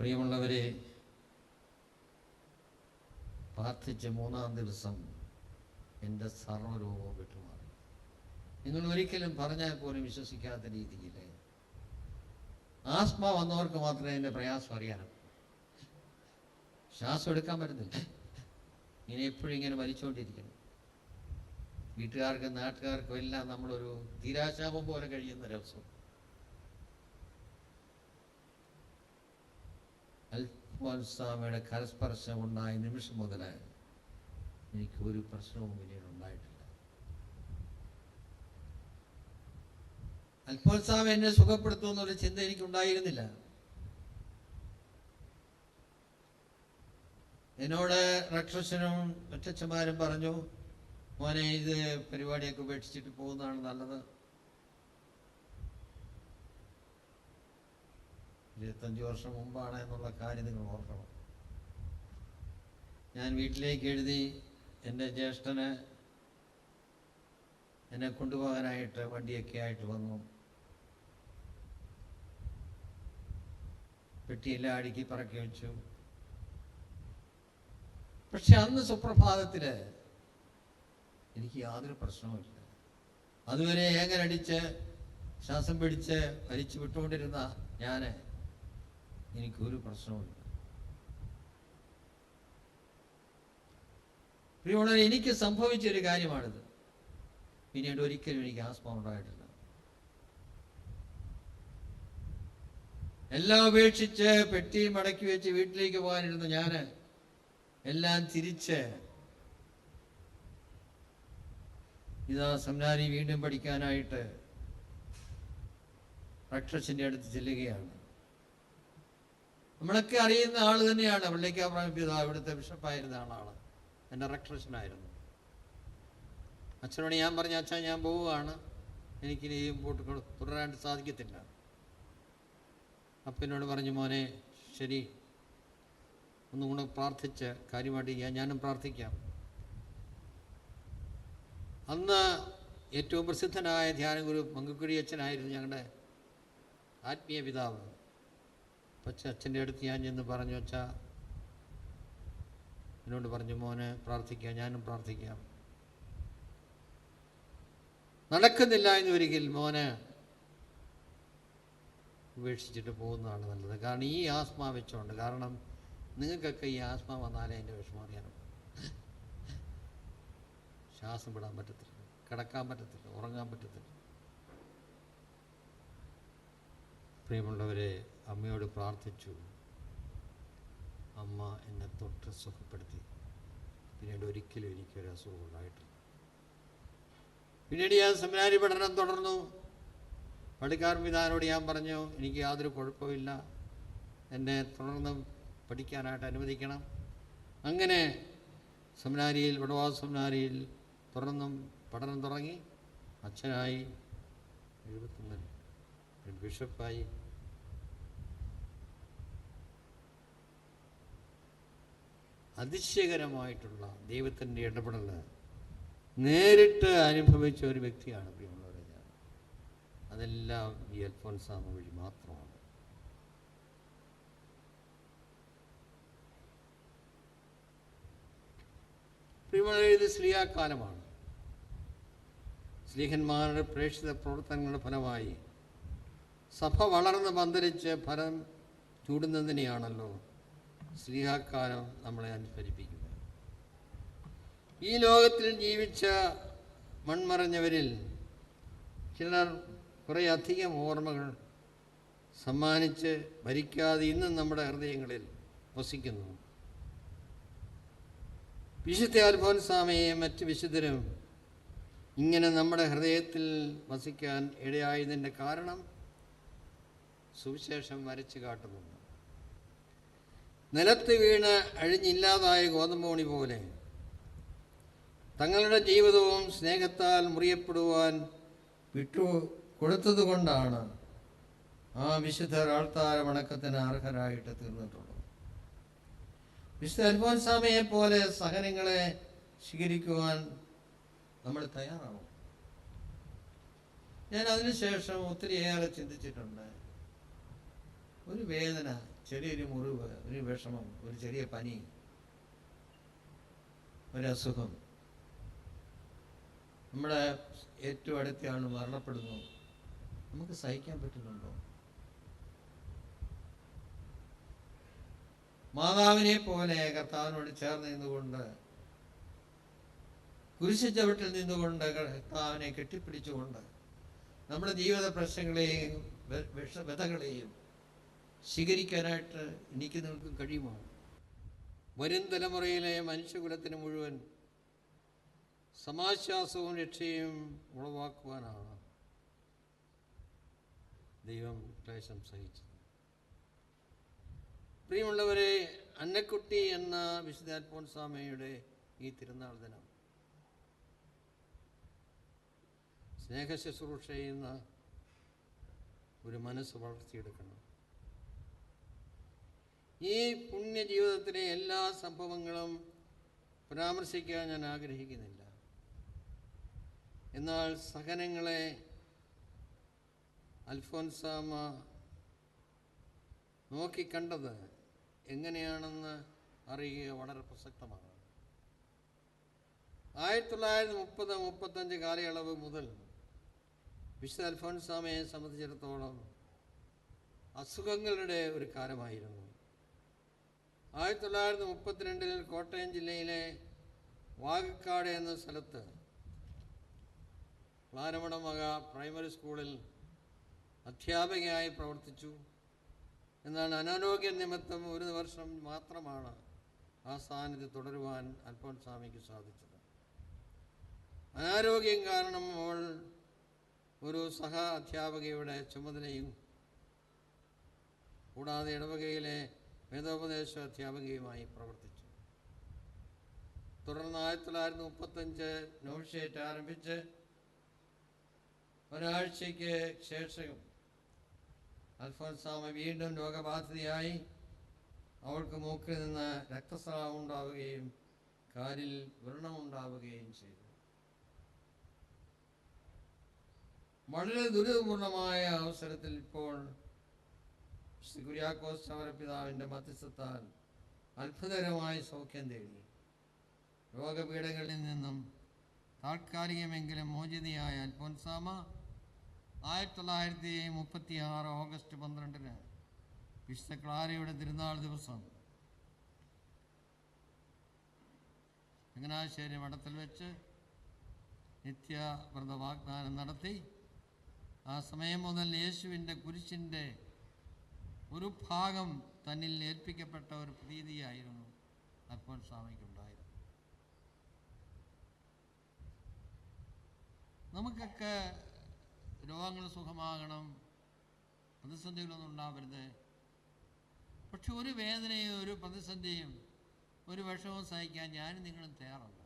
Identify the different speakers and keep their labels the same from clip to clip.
Speaker 1: പ്രിയമുള്ളവരെ, പ്രാർത്ഥിച്ച 3-ാം ദിവസം എൻ്റെ സർവ്വരോഗവും വിട്ടുമാറി. നിങ്ങൾ ഒരിക്കലും പറഞ്ഞാൽ പോലും വിശ്വസിക്കാത്ത രീതിയിൽ ആസ്മ വന്നവർക്ക് മാത്രമേ എൻ്റെ പ്രയാസം അറിയാനും. ശ്വാസം എടുക്കാൻ പറ്റുന്നില്ല, ഇങ്ങനെ എപ്പോഴും ഇങ്ങനെ വലിച്ചുകൊണ്ടിരിക്കണം. വീട്ടുകാർക്കും നാട്ടുകാർക്കും എല്ലാം നമ്മളൊരു തീരാശാപം പോലെ കഴിയുന്ന രസം. അൽഫോൻസാമയുടെ കരസ്പർശം ഉണ്ടായ നിമിഷം മുതൽ എനിക്ക് ഒരു പ്രശ്നവും പിന്നീട് ഉണ്ടായിട്ടില്ല. അൽഫോൻസാമ എന്നെ സുഖപ്പെടുത്തുമെന്നൊരു ചിന്ത എനിക്കുണ്ടായിരുന്നില്ല. എന്നോട് റക്ഷസനും അച്ഛന്മാരും പറഞ്ഞു, മോനെ ഇത് പരിപാടിയൊക്കെ ഉപേക്ഷിച്ചിട്ട് പോകുന്നതാണ് നല്ലത്. 25 വർഷം മുമ്പാണ് എന്നുള്ള കാര്യം നിങ്ങൾ ഓർക്കണം. ഞാൻ വീട്ടിലേക്ക് എഴുതി. എൻ്റെ ജ്യേഷ്ഠന് എന്നെ കൊണ്ടുപോകാനായിട്ട് വണ്ടിയൊക്കെ ആയിട്ട് വന്നു. പെട്ടിയെല്ലാം അടുക്കി പറക്കി വെച്ചു. പക്ഷെ അന്ന് സുപ്രഭാതത്തില് എനിക്ക് യാതൊരു പ്രശ്നവുമില്ല. അതുവരെ ഏങ്ങനടിച്ച് ശ്വാസം പിടിച്ച് വലിച്ചു വിട്ടുകൊണ്ടിരുന്ന എനിക്കൊരു പ്രശ്നവുമില്ല. പ്രിയമുള്ളവരെ, എനിക്ക് സംഭവിച്ചൊരു കാര്യമാണിത്. പിന്നീട് ഒരിക്കലും എനിക്ക് ആസ്മ ഉണ്ടായിട്ടില്ല. എല്ലാം ഉപേക്ഷിച്ച് പെട്ടി മടക്കി വെച്ച് വീട്ടിലേക്ക് പോകാനിരുന്നു ഞാൻ എല്ലാം തിരിച്ച് ഇതാ സെമിനാരി വീണ്ടും പഠിക്കാനായിട്ട് റക്ഷസിന്റെ അടുത്ത് ചെല്ലുകയാണ്. നമ്മളൊക്കെ അറിയുന്ന ആൾ തന്നെയാണ്. പള്ളിക്ക് അബ്രഹാം പിതാവ് ഇവിടുത്തെ ബിഷപ്പായിരുന്ന ആളാണ്. എൻ്റെ റക്ഷസനായിരുന്നു. അച്ഛനോട് ഞാൻ പറഞ്ഞു, അച്ഛൻ ഞാൻ പോവുകയാണ്, എനിക്കിനി മുമ്പോട്ട് തുടരാൻ സാധിക്കത്തില്ല. അപ്പനോട് പറഞ്ഞു, മോനെ ശരി, ഒന്നും കൂടെ പ്രാർത്ഥിച്ച് കാര്യമായിട്ട് ഞാനും പ്രാർത്ഥിക്കാം. അന്ന് ഏറ്റവും പ്രസിദ്ധനായ ധ്യാനഗുരു മങ്കുക്കുടി അച്ഛനായിരുന്നു ഞങ്ങളുടെ ആത്മീയ പിതാവ്. അച്ഛൻ്റെ അടുത്ത് ഞാൻ ചെന്ന് പറഞ്ഞു, അച്ഛാ എന്നോട് പറഞ്ഞു, മോനെ പ്രാർത്ഥിക്കാം, ഞാനും പ്രാർത്ഥിക്കാം. നടക്കുന്നില്ല എന്ന് ഒരിക്കൽ മോനെ ഉപേക്ഷിച്ചിട്ട് പോകുന്നതാണ് നല്ലത്. കാരണം ഈ ആസ്മ വെച്ചോണ്ട്, കാരണം നിങ്ങൾക്കൊക്കെ ഈ ആസ്മ വന്നാലേ എൻ്റെ വിഷമം അറിയാനും. ശ്വാസം വിടാൻ പറ്റത്തില്ല, കിടക്കാൻ പറ്റത്തില്ല, ഉറങ്ങാൻ പറ്റത്തില്ല. പ്രിയമുള്ളവരെ, അമ്മയോട് പ്രാർത്ഥിച്ചു. അമ്മ എന്നെ തൊട്ട് സുഖപ്പെടുത്തി. പിന്നീട് ഒരിക്കലും എനിക്കൊരു അസുഖം ഉണ്ടായിട്ടില്ല. പിന്നീട് ഞാൻ സെമിനാരി പഠനം തുടർന്നു. പള്ളിക്കാരൻ പിതാവിനോട് ഞാൻ പറഞ്ഞു, എനിക്ക് യാതൊരു കുഴപ്പമില്ല, എന്നെ തുടർന്ന് പഠിക്കാനായിട്ട് അനുവദിക്കണം. അങ്ങനെ സെമിനാരിയിൽ, വടവാ സെമിനാരിയിൽ തുടർന്നും പഠനം തുടങ്ങി. അച്ഛനായി, 71 ബിഷപ്പായി. അതിശയകരമായിട്ടുള്ള ദൈവത്തിൻ്റെ ഇടപെടൽ നേരിട്ട് അനുഭവിച്ച ഒരു വ്യക്തിയാണ് പ്രിയമുള്ളവരെ ഞാൻ. അതെല്ലാം ഈ അൽഫോൻസാമ വഴി മാത്രമാണ്. പ്രിയമുള്ളവരെ, ഇത് സ്ലീഹാക്കാലമാണ്. സ്ലീഹന്മാരുടെ പ്രേക്ഷിത പ്രവർത്തനങ്ങളുടെ ഫലമായി സഭ വളർന്ന് പന്തലിച്ച് ഫലം ചൂടുന്നതിനെയാണല്ലോ സ്ലീഹാക്കാലം നമ്മളെ അനുസ്മരിപ്പിക്കുന്നത്. ഈ ലോകത്തിൽ ജീവിച്ച മൺമറഞ്ഞവരിൽ ചിലർ കുറേ അധികം ഓർമ്മകൾ സമ്മാനിച്ച് ഭരിക്കാതെ ഇന്നും നമ്മുടെ ഹൃദയങ്ങളിൽ വസിക്കുന്നു. വിശുദ്ധ അൽഫോൻസാമയെയും മറ്റ് വിശുദ്ധരും ഇങ്ങനെ നമ്മുടെ ഹൃദയത്തിൽ വസിക്കാൻ ഇടയായതിൻ്റെ കാരണം സുവിശേഷം വരച്ചു കാട്ടുന്നുണ്ട്. നിലത്ത് വീണ് അഴിഞ്ഞില്ലാതായ ഗോതമ്പോണി പോലെ തങ്ങളുടെ ജീവിതവും സ്നേഹത്താൽ മുറിയപ്പെടുവാൻ വിട്ടു കൊടുത്തതുകൊണ്ടാണ് ആ വിശുദ്ധർ ആൾത്താര വണക്കത്തിന് അർഹരായിട്ട് തീർന്നിട്ടുള്ളത്. വിശുദ്ധ അൽഫോൻസാമയെ പോലെ സഹനങ്ങളെ സ്വീകരിക്കുവാൻ നമ്മൾ തയ്യാറാവും. ഞാൻ അതിനുശേഷം ഒത്തിരിയേറെ ചിന്തിച്ചിട്ടുണ്ട്. ഒരു വേദന ചെറിയൊരു മുറിവ്, ഒരു വിഷമം, ഒരു ചെറിയ പനി, ഒരസുഖം, നമ്മുടെ ഏറ്റവും അടുത്ത ആൾ മരണപ്പെടുന്നു, നമുക്ക് സഹിക്കാൻ പറ്റുന്നുണ്ടോ? മാതാവിനെ പോലെ കർത്താവിനോട് ചേർന്ന് നിന്നുകൊണ്ട്, കുരിശ് ചവിട്ടിൽ നിന്നുകൊണ്ട്, കർത്താവിനെ കെട്ടിപ്പിടിച്ചുകൊണ്ട് നമ്മുടെ ജീവിത പ്രശ്നങ്ങളെയും വ്യതകളെയും സ്വീകരിക്കാനായിട്ട് എനിക്ക് നിങ്ങൾക്കും കഴിയുമോ? വരും തലമുറയിലെ മനുഷ്യകുലത്തിന് മുഴുവൻ സമാശ്വാസവും രക്ഷയും ഉളവാക്കുവാനാണ് ദൈവം ക്ലേശം സഹിച്ചത്. പ്രിയമുള്ളവരെ, അന്നക്കുട്ടി എന്ന വിശുദ്ധ അൽഫോൻസാമ്മയുടെ ഈ തിരുനാൾ ദിനം സ്നേഹ ശുശ്രൂഷ ചെയ്യുന്ന ഒരു മനസ്സ് വളർത്തിയെടുക്കണം. ഈ പുണ്യ ജീവിതത്തിലെ എല്ലാ സംഭവങ്ങളും പരാമർശിക്കാൻ ഞാൻ ആഗ്രഹിക്കുന്നില്ല. എന്നാൽ സഹനങ്ങളെ അൽഫോൻസാമ്മ നോക്കിക്കണ്ടത് എങ്ങനെയാണെന്ന് അറിയുക വളരെ പ്രസക്തമാണ്. 1930-35 കാലയളവ് മുതൽ വിശുദ്ധ അൽഫോൻസാമ്മയെ സംബന്ധിച്ചിടത്തോളം അസുഖങ്ങളുടെ ഒരു കാലമായിരുന്നു. 1932 കോട്ടയം ജില്ലയിലെ വാകക്കാട് എന്ന സ്ഥലത്ത് ക്ലാരമടമക പ്രൈമറി സ്കൂളിൽ അധ്യാപികയായി പ്രവർത്തിച്ചു. എന്നാൽ അനാരോഗ്യ നിമിത്തം 1 വർഷം മാത്രമാണ് ആ സ്ഥാനത്ത് തുടരുവാൻ അൽഫോൻസാമ്മയ്ക്ക് സാധിച്ചത്. അനാരോഗ്യം കാരണം അവൾ ഒരു സഹ അധ്യാപകയുടെ ചുമതലയും കൂടാതെ ഇടവകയിലെ വേദോപദേശ അധ്യാപകയുമായി പ്രവർത്തിച്ചു. തുടർന്ന് 1935 നോവിഷ്യേറ്റ് ആരംഭിച്ച് ഒരാഴ്ചയ്ക്ക് ശേഷം അൽഫോൻസാമ്മ വീണ്ടും രോഗബാധിതയായി. അവൾക്ക് മൂക്കിൽ നിന്ന് രക്തസ്രാവം ഉണ്ടാവുകയും കാലിൽ വ്രണമുണ്ടാവുകയും ചെയ്തു. വളരെ ദുരിതപൂർണമായ അവസരത്തിൽ ഇപ്പോൾ കുര്യാക്കോസ് ചവറപിതാവിൻ്റെ മധ്യസ്ഥത്താൽ അത്ഭുതകരമായി സൗഖ്യം തേടി. രോഗപീഠകളിൽ നിന്നും താൽക്കാലികമെങ്കിലും മോചിതയായ അൽഫോൻസാമ്മ 1936 ഓഗസ്റ്റ് 12 വിശുദ്ധ ക്ലാരയുടെ തിരുനാൾ ദിവസം ചങ്ങനാശ്ശേരി മഠത്തിൽ വെച്ച് നിത്യവ്രത വാഗ്ദാനം നടത്തി. ആ സമയം മുതൽ യേശുവിൻ്റെ കുരിശിൻ്റെ ഒരു ഭാഗം തന്നിൽ ഏൽപ്പിക്കപ്പെട്ട ഒരു പ്രതീതിയായിരുന്നു അൽഫോൻസാമ്മയ്ക്കുണ്ടായത്. നമുക്കൊക്കെ രോഗങ്ങൾ സുഖമാകണം, പ്രതിസന്ധികളൊന്നും ഉണ്ടാവരുത്. പക്ഷെ ഒരു വേദനയും ഒരു പ്രതിസന്ധിയും ഒരു വിഷമവും സഹിക്കാൻ ഞാനും നിങ്ങളും തയ്യാറല്ല.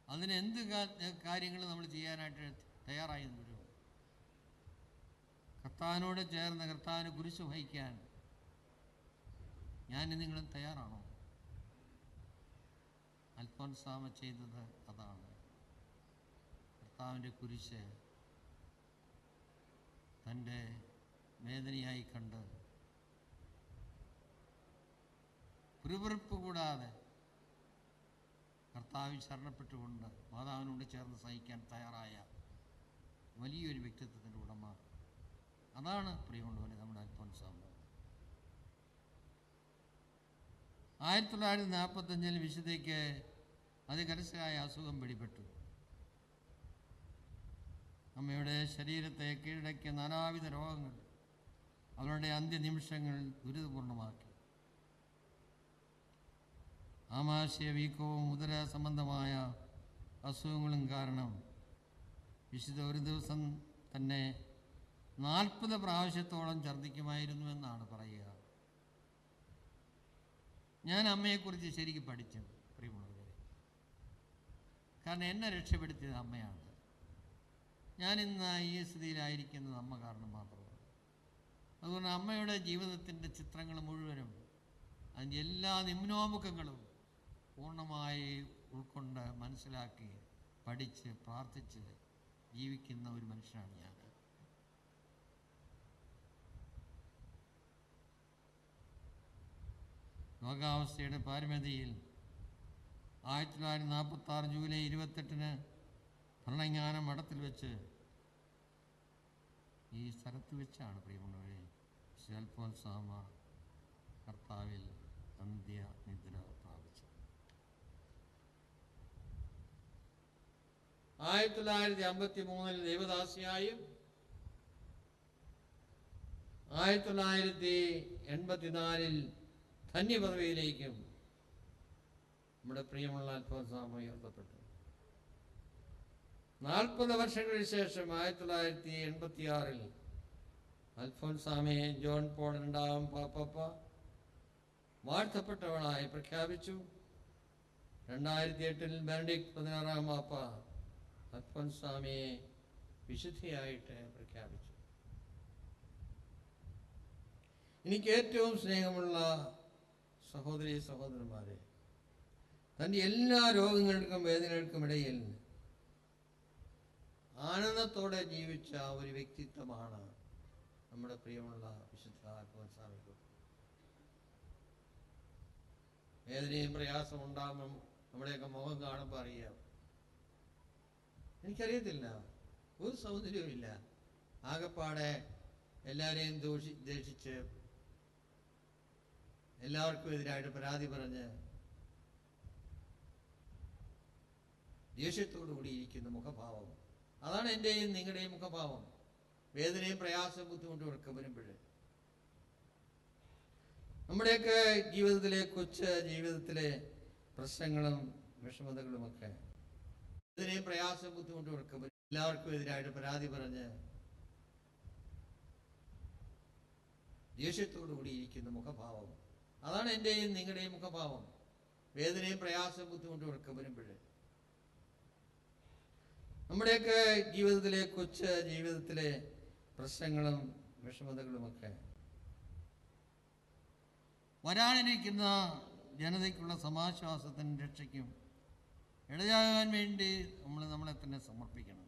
Speaker 1: അതിന് എന്ത് കാര്യങ്ങൾ നമ്മൾ ചെയ്യാനായിട്ട് തയ്യാറായി വരും? കർത്താവിനോട് ചേർന്ന് കർത്താവിന് കുരിശ് വഹിക്കാൻ ഞാനും നിങ്ങളും തയ്യാറാണോ? അൽഫോൻസാമ്മ ചെയ്തത് അതാണ്. കർത്താവിൻ്റെ കുരിശ് തൻ്റെ വേദനയായി കണ്ട് പിറുപിറുപ്പ് കൂടാതെ കർത്താവിൽ ശരണപ്പെട്ടുകൊണ്ട് മാതാവിനോട് ചേർന്ന് സഹിക്കാൻ തയ്യാറായ വലിയൊരു വ്യക്തിത്വത്തിൻ്റെ ഉടമ. അതാണ് പ്രിയമുള്ളവരെ നമ്മുടെ അൽഫോൻസാമ്മ. 1945 വിശുദ്ധയ്ക്ക് അതികരസ്ഥയായ അസുഖം പിടിപെട്ടു. അമ്മയുടെ ശരീരത്തെ കീഴടക്കിയ നാനാവിധ രോഗങ്ങൾ അവരുടെ അന്ത്യനിമിഷങ്ങൾ ദുരിതപൂർണമാക്കി. ആമാശയ വീക്കവും ഉദര സംബന്ധമായ അസുഖങ്ങളും കാരണം വിശുദ്ധ ഒരു ദിവസം തന്നെ 40 പ്രാവശ്യത്തോളം ഛർദ്ദിക്കുമായിരുന്നു എന്നാണ് പറയുക. ഞാൻ അമ്മയെക്കുറിച്ച് ശരിക്കും പഠിച്ചു പ്രിയമുള്ളവരെ. കാരണം എന്നെ രക്ഷപ്പെടുത്തിയത് അമ്മയാണ്. ഞാനിന്ന് ഈ സ്ഥിതിയിലായിരിക്കുന്നത് അമ്മ കാരണം മാത്രമാണ്. അതുകൊണ്ട് അമ്മയുടെ ജീവിതത്തിൻ്റെ ചിത്രങ്ങൾ മുഴുവനും അതിൻ്റെ എല്ലാ നിമ്നോമുഖങ്ങളും പൂർണ്ണമായി ഉൾക്കൊണ്ട് മനസ്സിലാക്കി പഠിച്ച് പ്രാർത്ഥിച്ച് ജീവിക്കുന്ന ഒരു മനുഷ്യനാണ് ഞാൻ. രോഗാവസ്ഥയുടെ പാരമ്യതയിൽ 1946 ജൂലൈ 28 ഭരണങ്ങാനം മഠത്തിൽ വെച്ച്, ഈ സ്ഥലത്ത് വെച്ചാണ് പ്രിയമുള്ളവരെ അൽഫോൻസാമ കർത്താവിൽ അന്ത്യനിദ്ര പ്രാപിച്ചത്. 1953 ദേവദാസിയായും 1984 ധന്യപദവിയിലേക്കും നമ്മുടെ പ്രിയമുള്ള അൽഫോൻസാമ ഉയർത്തപ്പെട്ടു. 40 വർഷങ്ങൾക്ക് ശേഷം 1986 അൽഫോൻസാമയെ ജോൺ പോൾ II പാപ്പ വാഴ്ത്തപ്പെട്ടവളായി പ്രഖ്യാപിച്ചു. 2008 ബെനഡിക്ട് 16 പാപ്പ അൽഫോൻസാമയെ വിശുദ്ധിയായിട്ട് പ്രഖ്യാപിച്ചു. എനിക്ക് ഏറ്റവും സ്നേഹമുള്ള സഹോദരി സഹോദരന്മാരെ, തൻ്റെ എല്ലാ രോഗങ്ങൾക്കും വേദനകൾക്കും ഇടയിൽ ആനന്ദത്തോടെ ജീവിച്ച ഒരു വ്യക്തിത്വമാണ് നമ്മുടെ പ്രിയമുള്ള വിശുദ്ധ അൽഫോൻസാമയ്ക്ക്. വേദനയും പ്രയാസം ഉണ്ടാകുമ്പം നമ്മുടെയൊക്കെ മുഖം കാണുമ്പോൾ അറിയാം. എനിക്കറിയത്തില്ല, ഒരു സൗന്ദര്യവും ഇല്ല, ആകെപ്പാടെ എല്ലാവരെയും ദേഷിച്ച് എല്ലാവർക്കും എതിരായിട്ട് പരാതി പറഞ്ഞ് ദേഷ്യത്തോടു കൂടിയിരിക്കുന്ന മുഖഭാവം, അതാണ് എൻ്റെയും നിങ്ങളുടെയും മുഖഭാവം. വേദനയും പ്രയാസവും ബുദ്ധിമുട്ടുകളൊക്കെ വരുമ്പോൾ നമ്മുടെയൊക്കെ ജീവിതത്തിലെ പ്രശ്നങ്ങളും വിഷമതകളുമൊക്കെ, വേദനയും പ്രയാസവും ബുദ്ധിമുട്ടുകളൊക്കെ എല്ലാവർക്കും എതിരായിട്ട് പരാതി പറഞ്ഞ് ദേഷ്യത്തോടു കൂടിയിരിക്കുന്ന മുഖഭാവം, അതാണ് എൻ്റെയും നിങ്ങളുടെയും മുഖഭാവം. വേദനയും പ്രയാസവും ബുദ്ധിമുട്ടുകളൊക്കെ വരുമ്പോൾ നമ്മുടെയൊക്കെ ജീവിതത്തിലെ പ്രശ്നങ്ങളും വിഷമതകളുമൊക്കെ വരാനിരിക്കുന്ന ജനതയ്ക്കുള്ള സമാശ്വാസത്തിനും രക്ഷയ്ക്കും ഇടയാകാൻ വേണ്ടി നമ്മളെ തന്നെ സമർപ്പിക്കണം.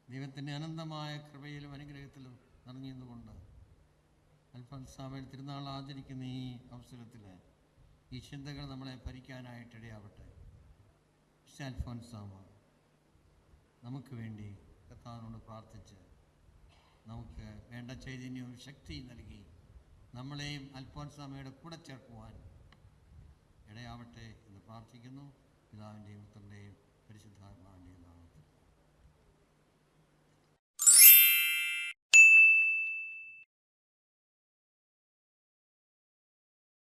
Speaker 1: ദൈവത്തിൻ്റെ അനന്തമായ കൃപയിലും അനുഗ്രഹത്തിലും നിറഞ്ഞുകൊണ്ട് അൽഫോൻസാമയുടെ തിരുനാൾ ആചരിക്കുന്ന ഈ അവസരത്തിൽ ഈ ചിന്തകൾ നമ്മളെ ഭരിക്കാനായിട്ടിടയാവട്ടെ. വിശുദ്ധ അൽഫോൻസാമ നമുക്ക് വേണ്ടി കർത്താവിനോട് പ്രാർത്ഥിച്ച് നമുക്ക് വേണ്ട ചൈതന്യവും ശക്തിയും നൽകി നമ്മളെയും അൽഫോൻസാമയുടെ കൂടെ ചേർക്കുവാൻ ഇടയാവട്ടെ എന്ന് പ്രാർത്ഥിക്കുന്നു. പിതാവിൻ്റെയും പുത്രൻ്റെയും പരിശുദ്ധാത്മാവിൻ്റെയും